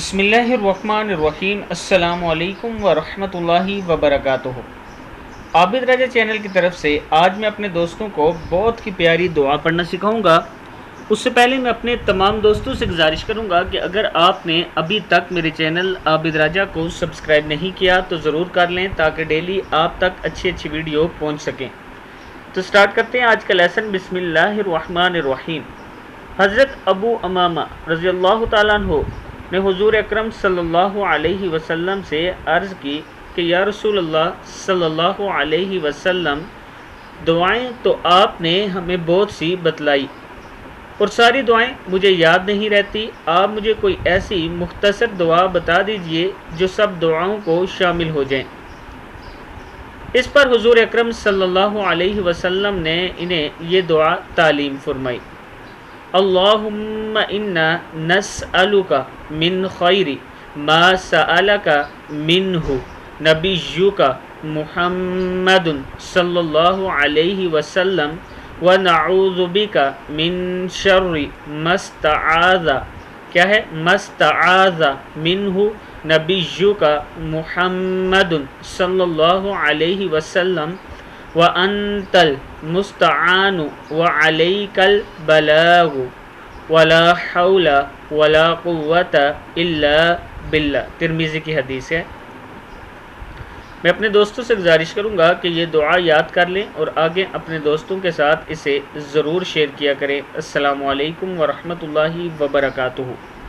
بسم اللہ الرحمن الرحیم۔ السلام علیکم ورحمۃ اللہ وبرکاتہ۔ عابد راجہ چینل کی طرف سے آج میں اپنے دوستوں کو بہت کی پیاری دعا پڑھنا سکھاؤں گا۔ اس سے پہلے میں اپنے تمام دوستوں سے گزارش کروں گا کہ اگر آپ نے ابھی تک میرے چینل عابد راجہ کو سبسکرائب نہیں کیا تو ضرور کر لیں تاکہ ڈیلی آپ تک اچھی ویڈیو پہنچ سکیں۔ تو سٹارٹ کرتے ہیں آج کا لیسن۔ بسم اللہ الرحمن الرحیم۔ حضرت ابو امامہ رضی اللہ تعالیٰ عنہ نے حضور اکرم صلی اللہ علیہ وسلم سے عرض کی کہ یا رسول اللہ صلی اللہ علیہ وسلم، دعائیں تو آپ نے ہمیں بہت سی بتلائی اور ساری دعائیں مجھے یاد نہیں رہتی، آپ مجھے کوئی ایسی مختصر دعا بتا دیجئے جو سب دعاؤں کو شامل ہو جائیں۔ اس پر حضور اکرم صلی اللہ علیہ وسلم نے انہیں یہ دعا تعلیم فرمائی۔ اللہم انا نسألک من خیر ما سألک منہ نبیک محمد صلی اللہ علیہ وسلم ونعوذ بک من شر ما استعاذ منہ نبیک محمد صلی اللہ علیہ وسلم وَأَنْتَ الْمُسْتَعَانُ وَعَلَيْكَ الْبَلَاغُ وَلَا حَوْلَ وَلَا قُوَّةَ إِلَّا بِاللَّهِ۔ ترمذی کی حدیث ہے۔ میں اپنے دوستوں سے گزارش کروں گا کہ یہ دعا یاد کر لیں اور آگے اپنے دوستوں کے ساتھ اسے ضرور شیئر کیا کریں۔ السلام علیکم ورحمۃ اللہ وبرکاتہ۔